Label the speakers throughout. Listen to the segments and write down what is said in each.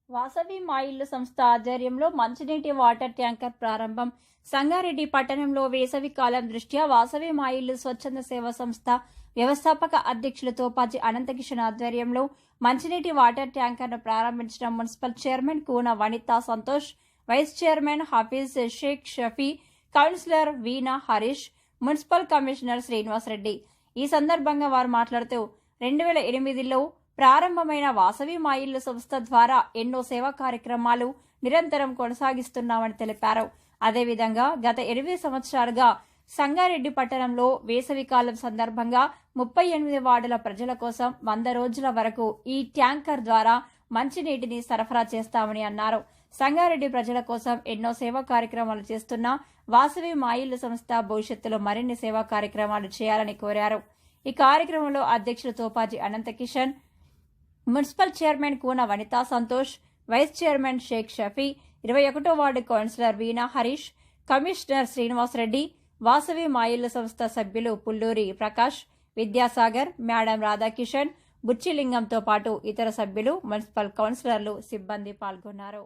Speaker 1: వాసవి మా ఇల్లు సంస్థ ఆధ్వర్యంలో మంచినీటి వాటర్ ట్యాంకర్ ప్రారంభం. సంగారెడ్డి పట్టణంలో వేసవి కాలం దృష్ట్యా వాసవి మా ఇల్లు స్వచ్ఛంద సేవా సంస్థ వ్యవస్థాపక అధ్యక్షులు తోపాజీ అనంతకిషన్ ఆధ్వర్యంలో మంచినీటి వాటర్ ట్యాంకర్ను ప్రారంభించిన municipal chairman Koona Vanitha Santosh, vice chairman Hafeez Sheikh Shafi, councillor Veena Harish, municipal commissioner Srinivasa Reddy. ఈ సందర్భంగా వారు మాట్లాడుతూ 2008లో ప్రారంభమైన వాసవి మా ఇల్లు సంస్థ ద్వారా ఎన్నో సేవా కార్యక్రమాలు నిరంతరం కొనసాగిస్తున్నామని తెలిపారు. అదేవిధంగా గత 8 సంవత్సరాలుగా సంగారెడ్డి పట్టణంలో వేసవికాలం సందర్భంగా 38 వార్డుల ప్రజల కోసం 100 రోజుల వరకు ఈ ట్యాంకర్ ద్వారా మంచినీటిని సరఫరా చేస్తామని అన్నారు. సంగారెడ్డి ప్రజల కోసం ఎన్నో సేవా కార్యక్రమాలు చేస్తున్న వాసవి మా ఇల్లు సంస్థ భవిష్యత్తులో మరిన్ని సేవా కార్యక్రమాలు చేయాలని కోరారు. ఈ కార్యక్రమంలో అధ్యక్షులు Topaji Anantha Kishan, municipal chairman Koona Vanitha Santosh, vice chairman Sheikh Shafi, 21వ ward councillor Veena Harish, commissioner Srinivasa Reddy, Vasavi మా ఇల్లు సంస్థ సభ్యులు పుల్లూరి ప్రకాష్, విద్యాసాగర్, మేడం రాధాకిషన్, బుచ్చిలింగంతో పాటు ఇతర సభ్యులు, మున్సిపల్ కౌన్సిలర్లు, సిబ్బంది పాల్గొన్నారు.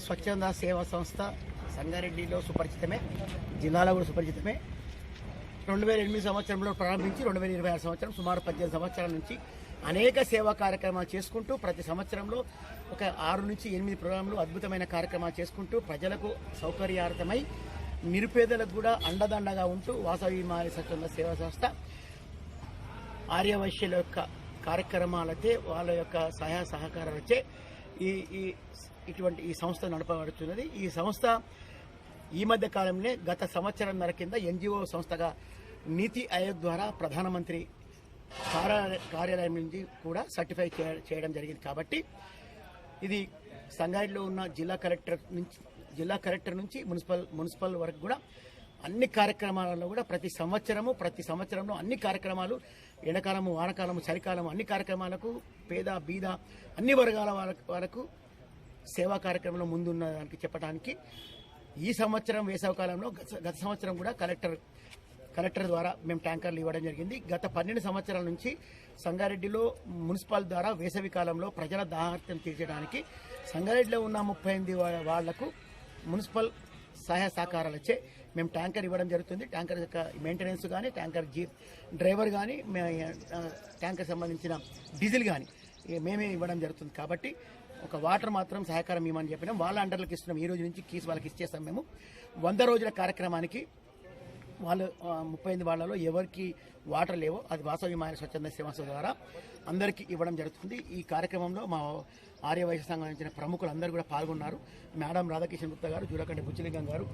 Speaker 2: స్వచ్ఛంద సేవా సంస్థ సంగారెడ్డిలో సుపరిచితమే, జిల్లాలో కూడా సుపరిచితమే. 2008 సంవత్సరంలో ప్రారంభించి 2026 సంవత్సరం సుమారు 18 సంవత్సరాల నుంచి అనేక సేవా కార్యక్రమాలు చేసుకుంటూ ప్రతి సంవత్సరంలో ఒక 6 నుంచి 8 ప్రోగ్రాంలు అద్భుతమైన కార్యక్రమాలు చేసుకుంటూ ప్రజలకు సౌకర్యార్థమై నిరుపేదలకు కూడా అండదండగా ఉంటూ వాసవి మా స్వచ్ఛంద సేవా సంస్థ ఆర్యవైశ్యుల యొక్క కార్యక్రమాలతో వాళ్ళ యొక్క సహాయ సహకారాలచే ఈ సంస్థ నడపబడుతున్నది. ఈ సంస్థ ఈ మధ్య కాలంలో గత సంవత్సరంన్నర కింద ఎన్జిఓ సంస్థగా నీతి ఆయోగ్ ద్వారా ప్రధానమంత్రి కార్యాలయం నుంచి కూడా సర్టిఫై చేయడం జరిగింది. కాబట్టి ఇది సంగారెడ్డిలో ఉన్న జిల్లా కలెక్టర్ నుంచి మున్సిపల్ వరకు కూడా అన్ని కార్యక్రమాలలో కూడా ప్రతి సంవత్సరంలో అన్ని కార్యక్రమాలు, ఎండాకాలము, వానకాలము, చలికాలము అన్ని కార్యక్రమాలకు పేద బీద అన్ని వర్గాల వరకు సేవా కార్యక్రమంలో ముందున్న దానికి చెప్పడానికి ఈ సంవత్సరం వేసవికాలంలో గత సంవత్సరం కూడా కలెక్టర్ ద్వారా మేము ట్యాంకర్లు ఇవ్వడం జరిగింది. గత 12 సంవత్సరాల నుంచి సంగారెడ్డిలో మున్సిపల్ ద్వారా వేసవి కాలంలో ప్రజల దాహార్తం తీర్చడానికి సంగారెడ్డిలో ఉన్న 38 వాళ్లకు మున్సిపల్ సహాయ సహకారాలచే మేము ట్యాంకర్ ఇవ్వడం జరుగుతుంది. ట్యాంకర్ యొక్క మెయింటెనెన్స్ కానీ, ట్యాంకర్ డ్రైవర్ కానీ, ట్యాంకర్ సంబంధించిన డీజిల్ కానీ మేమే ఇవ్వడం జరుగుతుంది. కాబట్టి ఒక వాటర్ మాత్రం సహకారం ఇవ్వమని చెప్పినాం. వాళ్ళ అండర్లకు ఇస్తున్నాం. ఈ రోజు నుంచి కీస్ వాళ్ళకి ఇచ్చేస్తాం. మేము 100 రోజుల కార్యక్రమానికి వాళ్ళు 38 వాళ్లలో ఎవరికి వాటర్ లేవో అది వాసవి మా స్వచ్ఛంద సేవా సంస్థ ద్వారా అందరికీ ఇవ్వడం జరుగుతుంది. ఈ కార్యక్రమంలో మా ఆర్యవైశ్య సంబంధించిన ప్రముఖులు అందరూ కూడా పాల్గొన్నారు. మేడం రాధాకిషన్ గుప్తా గారు, జూలకంటి బుచ్చిలింగం గారు,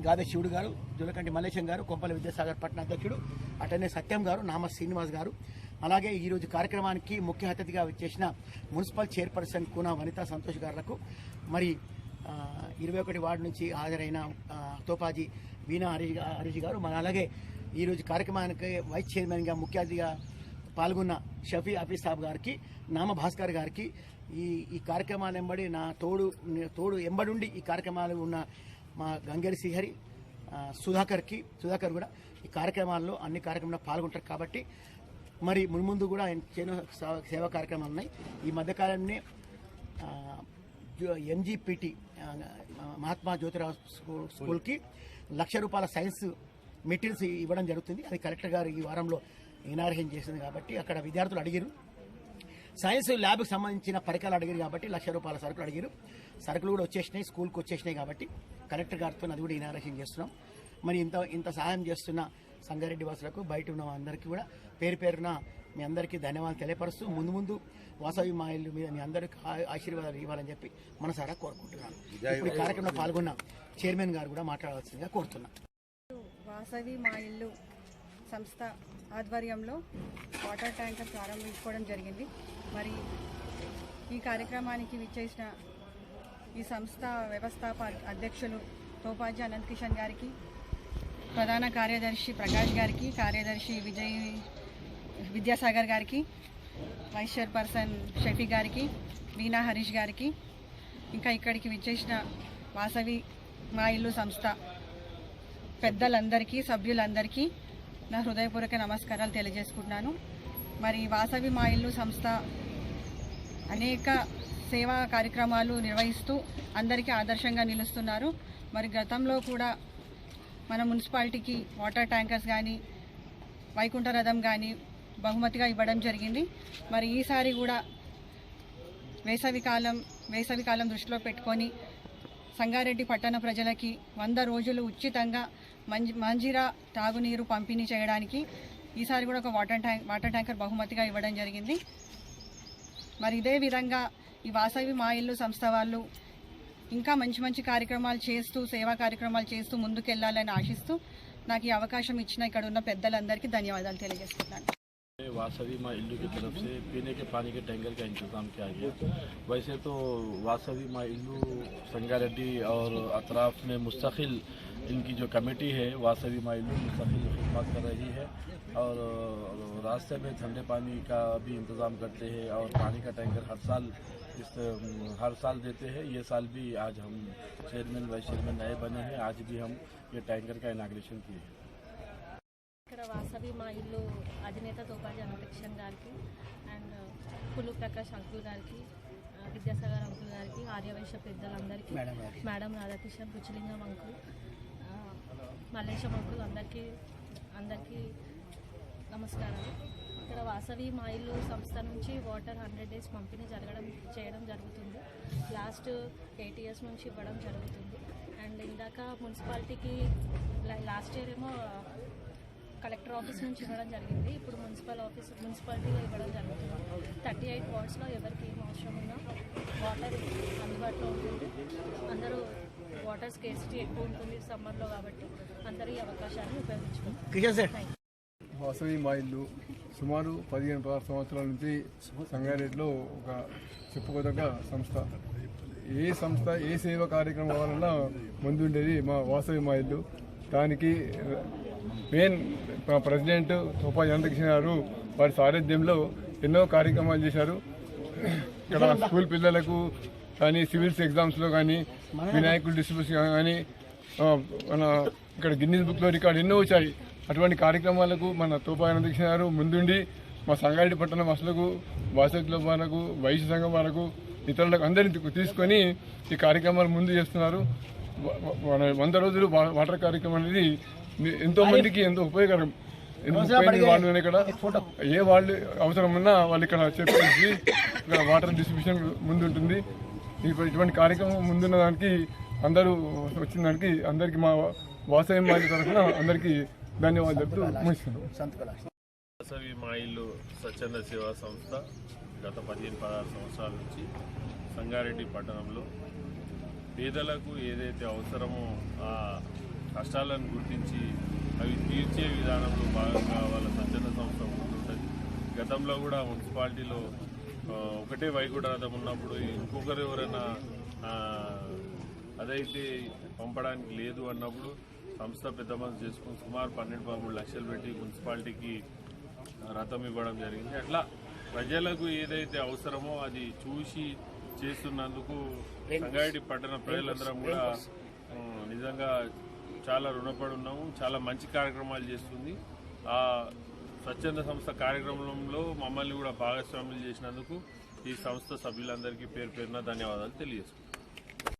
Speaker 2: గాదే శివుడు గారు, జూలకంటి మల్లేశం గారు, కొంపల్లి విద్యాసాగర్ పట్టణ అధ్యక్షుడు, అటనే సత్యం గారు, నామ శ్రీనివాస్ గారు, అలాగే ఈరోజు కార్యక్రమానికి ముఖ్య అతిథిగా వచ్చేసిన మున్సిపల్ చైర్పర్సన్ కూన వనితా సంతోష్ గారులకు, మరి 21 వార్డు నుంచి హాజరైన తోపాజీ వీణా హరీష్ గారు, మన అలాగే ఈరోజు కార్యక్రమానికి వైస్ చైర్మన్గా ముఖ్య అతిథిగా పాల్గొన్న షఫీ హఫీజ్ సాబ్ గారికి, నామ భాస్కర్ గారికి, ఈ కార్యక్రమాలు ఎంబడి నా తోడు ఎంబడుండి ఈ కార్యక్రమాలు ఉన్న మా గంగేరి శ్రీహరి సుధాకర్ కూడా ఈ కార్యక్రమాల్లో అన్ని కార్యక్రమాల్లో పాల్గొంటారు. కాబట్టి మరి మున్ముందు కూడా ఎన్నో సేవా కార్యక్రమాలు ఉన్నాయి. ఈ మధ్యకాలంలో ఎంజీపీటీ మహాత్మా జ్యోతిరావు స్కూల్కి ₹1,00,000 సైన్స్ మెటీరియల్స్ ఇవ్వడం జరుగుతుంది. అది కలెక్టర్ గారు ఈ వారంలో ఇనాగ్రేషన్ చేసింది. కాబట్టి అక్కడ విద్యార్థులు అడిగారు, సైన్స్ ల్యాబ్కి సంబంధించిన పరికరాలు అడిగారు. కాబట్టి ₹1,00,000 సరుకులు అడిగారు. సరుకులు కూడా వచ్చేసినాయి, స్కూల్కి వచ్చేసినాయి. కాబట్టి కలెక్టర్ గారితో అది కూడా ఇనాగ్రేషన్ చేస్తున్నాం. మరి ఇంత సహాయం చేస్తున్న సంగారెడ్డి వాసులకు, బయట ఉన్న అందరికీ కూడా పేరున మీ అందరికీ ధన్యవాదాలు తెలియపరుస్తూ ముందు వాసవి మా ఇల్లు మీద మీ అందరికీ ఆశీర్వాదాలు ఇవ్వాలని చెప్పి మనసారా కోరుకుంటున్నాను. ఇప్పుడు ఈ కార్యక్రమంలో పాల్గొన్న చైర్మన్ గారు కూడా మాట్లాడవలసిందిగా కోరుతున్నాను.
Speaker 3: వాసవి మా ఇల్లు సంస్థ ఆధ్వర్యంలో వాటర్ ట్యాంకర్ ప్రారంభించుకోవడం జరిగింది. మరి ఈ కార్యక్రమానికి విచ్చేసిన ఈ సంస్థ వ్యవస్థాపక అధ్యక్షులు తోపాజీ అనంతకిషన్ గారికి, ప్రధాన కార్యదర్శి ప్రకాష్ గారికి, కార్యదర్శి విద్యాసాగర్ గారికి, వైస్ చైర్పర్సన్ షఫీ గారికి, వీణా హరీష్ గారికి, ఇంకా ఇక్కడికి విచ్చేసిన వాసవి మా ఇల్లు సంస్థ పెద్దలందరికీ, సభ్యులందరికీ నా హృదయపూర్వక నమస్కారాలు తెలియజేసుకుంటున్నాను. మరి వాసవి మా ఇల్లు సంస్థ అనేక సేవా కార్యక్రమాలు నిర్వహిస్తూ అందరికీ ఆదర్శంగా నిలుస్తున్నారు. మరి గతంలో కూడా మన మున్సిపాలిటీకి వాటర్ ట్యాంకర్స్ కానీ, వైకుంఠ రథం కానీ బహుమతిగా ఇవ్వడం జరిగింది. మరి ఈసారి కూడా వేసవికాలం దృష్టిలో పెట్టుకొని సంగారెడ్డి పట్టణ ప్రజలకి 100 రోజులు ఉచితంగా మంజీరా తాగునీరు పంపిణీ చేయడానికి ఈసారి కూడా ఒక వాటర్ ట్యాంకర్ బహుమతిగా ఇవ్వడం జరిగింది. మరి ఇదే విధంగా ఈ వాసవి మా ఇల్లు సంస్థ వాళ్ళు ఇంకా మంచి కార్యక్రమాలు చేస్తూ, సేవా కార్యక్రమాలు చేస్తూ ముందుకెళ్లాలని ఆశిస్తూ నాకు ఈ అవకాశం ఇచ్చిన ఇక్కడ ఉన్న పెద్దలందరికీ ధన్యవాదాలు తెలియజేస్తున్నాను.
Speaker 4: वासवी माँ इल्लू की तरफ से पीने के पानी के टैंकर का इंतज़ाम किया गया। वैसे तो वासवी माँ इल्लू संगारेड्डी और अतराफ में मुस्तकिल इनकी जो कमेटी है वासवी माँ इल्लू मुस्तकिल खिदमत कर रही है और रास्ते में ठंडे पानी का भी इंतज़ाम करते हैं और पानी का टैंकर हर साल देते हैं। ये साल भी आज हम चेयरमैन वाइस चेयरमैन नए बने हैं, आज भी हम ये टैंकर का इनाग्रेशन किए हैं।
Speaker 5: ఇక్కడ వాసవి మా ఇల్లు అధినేత తోపాజీ అనంతకిషన్ గారికి అండ్ పుల్లు ప్రకాష్ అంకుల్ గారికి, విద్యాసాగర్ అంకుల్ గారికి, ఆర్యవైశ్య పెద్దలందరికీ, madam Radhakishan, Ruchilingam uncle, Mallesham uncle అందరికీ నమస్కారాలు. ఇక్కడ వాసవి మా ఇల్లు సంస్థ నుంచి వాటర్ 100 days పంపిణీ చేయడం జరుగుతుంది. లాస్ట్ 8 years నుంచి ఇవ్వడం జరుగుతుంది. అండ్ ఇందాక మున్సిపాలిటీకి లాస్ట్ ఇయర్ ఏమో కలెక్టర్ ఆఫీస్ నుంచి ఇవ్వడం జరిగింది. ఇప్పుడు మున్సిపాలిటీలో ఇవ్వడం జరుగుతుంది. 38 వార్డ్స్లో ఎవరికి ఏం అవసరం ఉన్నా వాటర్ అందుబాటులో ఉంటుంది. అందరూ వాటర్ స్కేర్సిటీ ఎక్కువ ఉంటుంది సమ్మర్లో, కాబట్టి అందరూ ఈ అవకాశాన్ని ఉపయోగించుకుంటారు.
Speaker 6: వాసవి మా ఇల్లు సుమారు 15-16 సంవత్సరాల నుంచి సంగారెడ్డిలో ఒక చెప్పుకోదగ్గ సంస్థ. ఏ సేవా కార్యక్రమం వలన ముందుండేది మా వాసవి మా ఇల్లు. దానికి మెయిన్ ప్రెసిడెంట్ తోపాజీ అనంతకిషన్ గారు వారి సారథ్యంలో ఎన్నో కార్యక్రమాలు చేశారు. ఇక్కడ స్కూల్ పిల్లలకు కానీ, సివిల్స్ ఎగ్జామ్స్లో కానీ, వినాయకుల డిస్ట్రిబ్యూషన్ కానీ, మన ఇక్కడ గిన్నీస్ బుక్లో రికార్డు ఎన్నో వచ్చాయి. అటువంటి కార్యక్రమాలకు మన తోపాజీ అనంతకిషన్ గారు ముందుండి మా సంగారెడ్డి పట్టణ వాసులకు, వాసవి క్లబ్ వాళ్ళకు, వైశ్య సంఘం వాళ్ళకు, ఇతరులకు అందరినీ తీసుకొని ఈ కార్యక్రమాలు ముందు చేస్తున్నారు. 100 రోజులు వాటర్ కార్యక్రమం అనేది ఎంతో మందికి ఎంతో ఉపయోగకరం. 38 వాళ్ళు ఇక్కడ ఏ వాళ్ళు అవసరం ఉన్నా వాళ్ళు ఇక్కడ చెప్పేసి ఇక్కడ వాటర్ డిస్ట్రిబ్యూషన్ ముందుంటుంది. ఇటువంటి కార్యక్రమం ముందున్న దానికి అందరూ వచ్చిన దానికి అందరికీ మా వాసవి మా ఇల్లు తరఫున అందరికీ ధన్యవాదాలు చెప్తూ ముగిస్తున్నాం.
Speaker 4: వాసవి మా ఇల్లు స్వచ్ఛంద సేవా సంస్థ గత 15-16 సంవత్సరాల నుంచి సంగారెడ్డి పట్టణంలో పేదలకు ఏదైతే అవసరమో ఆ కష్టాలను గుర్తించి అవి తీర్చే విధానంలో భాగంగా వాళ్ళ స్వచ్ఛంద సంస్థ ఉంటుంటుంది. గతంలో కూడా మున్సిపాలిటీలో ఒకటే వైకుంఠ రథం ఉన్నప్పుడు ఇంకొకరు ఎవరైనా అదైతే పంపడానికి లేదు అన్నప్పుడు సంస్థ పెద్ద మనసు చేసుకుని సుమారు 12-13 లక్షలు పెట్టి మున్సిపాలిటీకి రథం ఇవ్వడం జరిగింది. అట్లా ప్రజలకు ఏదైతే అవసరమో అది చూసి చేస్తున్నందుకు సంగారెడ్డి పట్టణ ప్రజలందరం కూడా నిజంగా చాలా రుణపడి ఉన్నాము. చాలా మంచి కార్యక్రమాలు చేస్తుంది. ఆ స్వచ్ఛంద సంస్థ కార్యక్రమంలో మమ్మల్ని కూడా భాగస్వాములు చేసినందుకు ఈ సంస్థ సభ్యులందరికీ పేరు పేరున ధన్యవాదాలు తెలియజేస్తున్నాను.